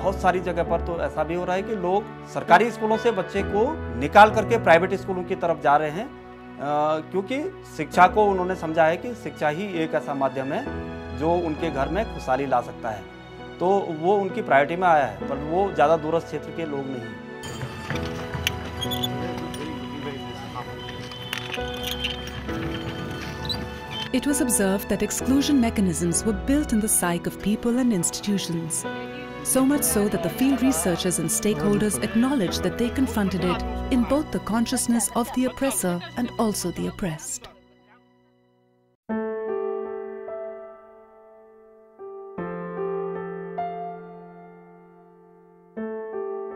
बहुत सारी जगह पर तो ऐसा भी हो रहा है कि लोग सरकारी स्कूलों से बच्चे को निकाल करके प्राइवेट स्कूलों की तरफ जा रहे हैं, क्योंकि शिक्षा को उन्होंने समझा है कि शिक्षा ही एक ऐसा माध्यम है जो उनके घर में खुशहाली ला सकता है। तो वो उनकी प्रायोरिटी में आया है, पर वो ज़्यादा दूरस्थ क्षेत्र के लोग नहीं। It was observed that exclusion mechanisms were built in the psyche of people and institutions. So much so that the field researchers and stakeholders acknowledged that they confronted it in both the consciousness of the oppressor and also the oppressed.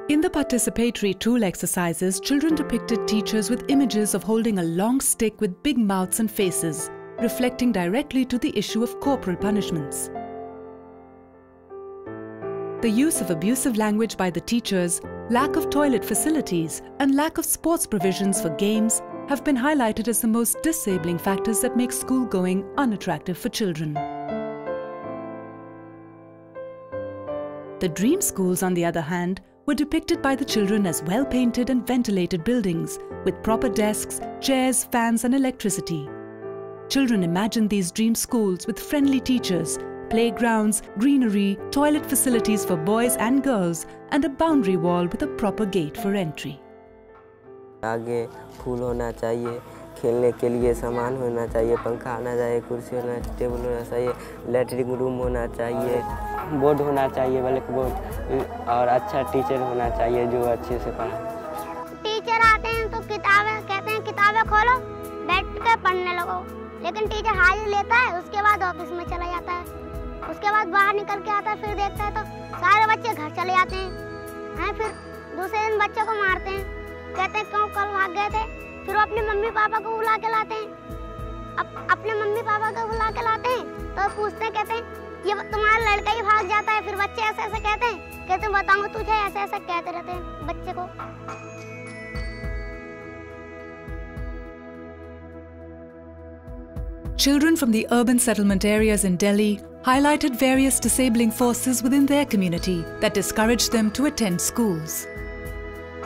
In the participatory tool exercises, children depicted teachers with images of holding a long stick with big mouths and faces, reflecting directly to the issue of corporal punishments. The use of abusive language by the teachers, lack of toilet facilities, and lack of sports provisions for games have been highlighted as the most disabling factors that make school-going unattractive for children. The dream schools, on the other hand, were depicted by the children as well-painted and ventilated buildings with proper desks, chairs, fans, and electricity. Children imagined these dream schools with friendly teachers, playgrounds, greenery, toilet facilities for boys and girls, and a boundary wall with a proper gate for entry. आगे फूल होना चाहिए, खेलने के लिए सामान होना चाहिए, पंखा होना चाहिए, कुर्सी होना चाहिए, टेबल होना चाहिए, लैट्रिन रूम होना चाहिए, बोर्ड होना चाहिए, ब्लैक बोर्ड, और अच्छा टीचर होना चाहिए जो अच्छे से पढ़ाए। टीचर आते हैं तो किताबें कहते हैं किताबें खोलो, बैठ के पढ़ने लगो, लेकिन टीचर हाजिर लेता है, उसके बाद ऑफिस में चला जाता है, उसके बाद बाहर निकल के आता है, फिर देखता है तो सारे बच्चे घर चले जाते हैं, फिर दूसरे दिन बच्चों को मारते हैं, कहते हैं क्यों कल भाग गए थे, फिर वो अपने मम्मी पापा को बुला के लाते हैं, अपने मम्मी पापा को बुला के लाते हैं तो पूछते हैं, कहते हैं ये तुम्हारा लड़का ही भाग जाता है, फिर बच्चे ऐसे ऐसे कहते हैं बताऊंगा तुझे, ऐसे ऐसे कहते रहते हैं बच्चे को। Children from the urban settlement areas in Delhi highlighted various disabling forces within their community that discouraged them to attend schools.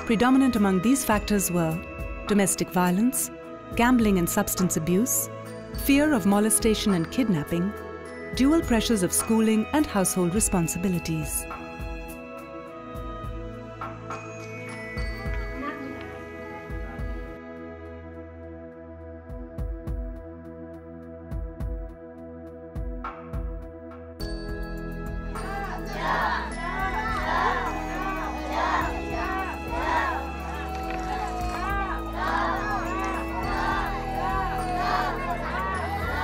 Predominant among these factors were domestic violence, gambling and substance abuse, fear of molestation and kidnapping, dual pressures of schooling and household responsibilities.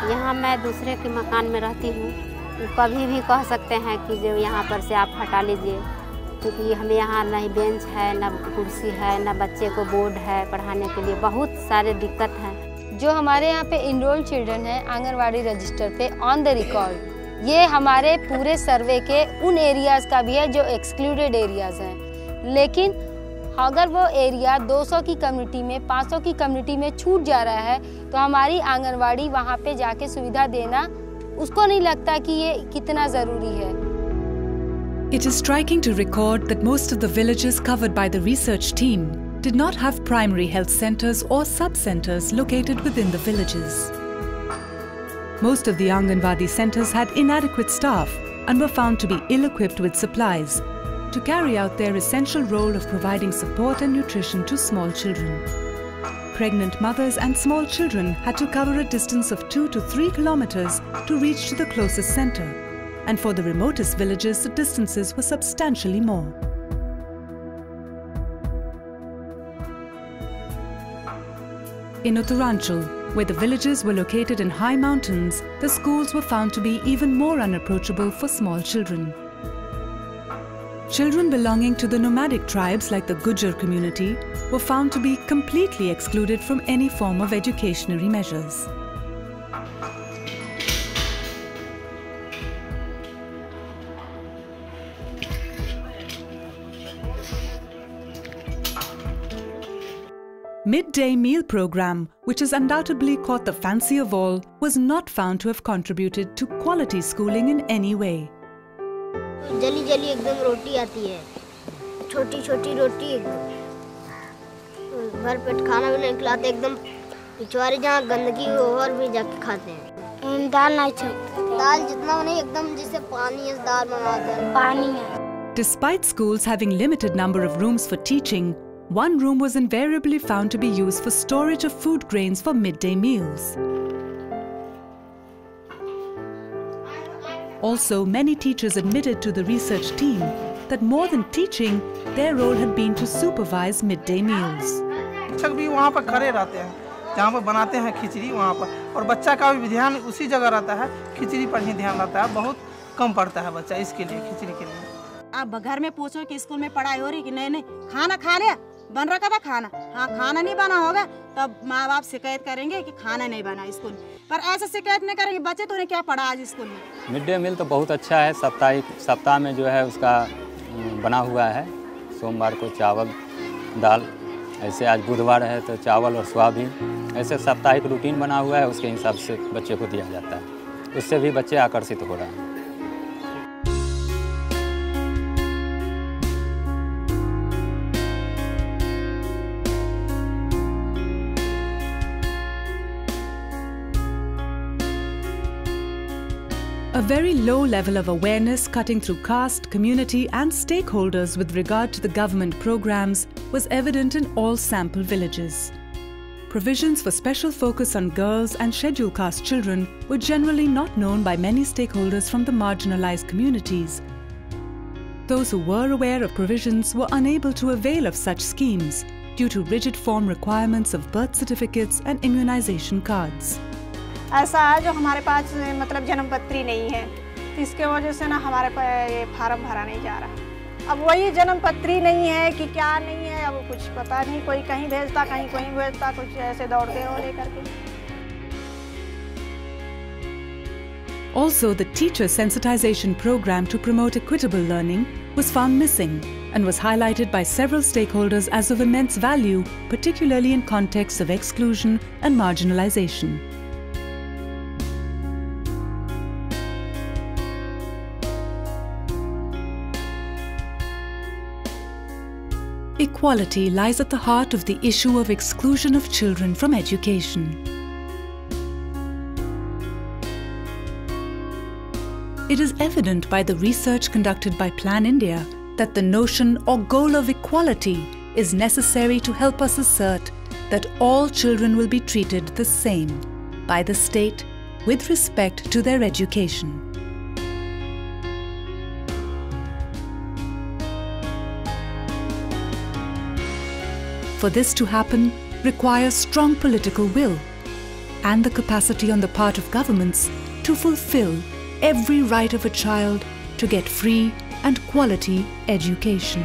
यहाँ मैं दूसरे के मकान में रहती हूँ, कभी भी कह सकते हैं कि जो यहाँ पर से आप हटा लीजिए, क्योंकि हमें यहाँ न बेंच है, न कुर्सी है, न बच्चे को बोर्ड है पढ़ाने के लिए, बहुत सारे दिक्कत हैं। जो हमारे यहाँ पे इनरोल चिल्ड्रन है आंगनवाड़ी रजिस्टर पे ऑन द रिकॉर्ड, ये हमारे पूरे सर्वे के उन एरियाज़ का भी है जो एक्सक्लूडेड एरियाज़ हैं, लेकिन अगर वो एरिया 200 की कम्युनिटी में 500 की कम्युनिटी में छूट जा रहा है तो हमारी आंगनवाड़ी वहाँ पे जाके सुविधा देना उसको नहीं लगता कि ये कितना ज़रूरी है। It is striking to record that most of the villages covered by the research team did not have primary health centers or sub-centers located within the villages. Most of the Anganwadi centers had inadequate staff and were found to be ill-equipped with supplies to carry out their essential role of providing support and nutrition to small children. Pregnant mothers and small children had to cover a distance of 2 to 3 kilometers to reach to the closest center, and for the remotest villages the distances were substantially more. In Uttaranchal, where the villages were located in high mountains, the schools were found to be even more unapproachable for small children. Children belonging to the nomadic tribes like the Gujar community were found to be completely excluded from any form of educationary measures. Midday meal program, which is undoubtedly caught the fancy of all, was not found to have contributed to quality schooling in any way. जली जली एकदम रोटी आती है, छोटी छोटी रोटी एकदम, भर पेट खाना भी नहीं खिलाते, एकदम पिछवाड़ी जहाँ गंदगी हो और भी जाके खाते हैं। दाल नहीं चाहिए, दाल जितना नहीं एकदम जैसे पानी है, दाल बनाते हैं पानी है। Despite schools having limited number of rooms for teaching, one room was invariably found to be used for storage of food grains for midday meals. Also, many teachers admitted to the research team that more than teaching, their role had been to supervise midday meals. शिक्षक भी वहाँ पर खड़े रहते हैं, जहाँ पर बनाते हैं खिचड़ी वहाँ पर, और बच्चा का भी ध्यान उसी जगह रहता है, खिचड़ी पर ही ध्यान रहता है, बहुत कम पड़ता है बच्चा इसके लिए, खिचड़ी के लिए। आप घर में पूछो कि स्कूल में पढ़ाई हो रही कि नहीं, खाना खा लिया, बन रखा था खाना, हाँ खाना नहीं बना होगा तब माँ बाप शिकायत करेंगे कि खाना नहीं बना स्कूल में, पर ऐसे शिकायत नहीं करेंगे बच्चे तूने क्या पढ़ा आज स्कूल में। मिड डे मील तो बहुत अच्छा है, सप्ताह में जो है उसका बना हुआ है, सोमवार को चावल दाल, ऐसे आज बुधवार है तो चावल और सोयाबीन, ऐसे साप्ताहिक रूटीन बना हुआ है, उसके हिसाब से बच्चे को दिया जाता है, उससे भी बच्चे आकर्षित हो रहे हैं। A very low level of awareness cutting through caste, community and stakeholders with regard to the government programs was evident in all sample villages. Provisions for special focus on girls and scheduled caste children were generally not known by many stakeholders from the marginalized communities. Those who were aware of provisions were unable to avail of such schemes due to rigid form requirements of birth certificates and immunization cards. ऐसा है जो हमारे पास मतलब जन्म पत्री नहीं है, तो इसके वजह से ना हमारे पास ये फार्म भरा नहीं जा रहा। अब वही जन्म पत्री नहीं है कि क्या नहीं है, अब कुछ पता नहीं, कोई कहीं भेजता कहीं कोई भेजता, कुछ ऐसे दौड़ते हो लेकर के। Also, the teacher sensitization program to promote equitable learning was found missing and was highlighted by several stakeholders as of immense value, particularly in contexts of exclusion and marginalization. Equality lies at the heart of the issue of exclusion of children from education. It is evident by the research conducted by Plan India that the notion or goal of equality is necessary to help us assert that all children will be treated the same by the state with respect to their education. For this to happen requires strong political will and the capacity on the part of governments to fulfill every right of a child to get free and quality education.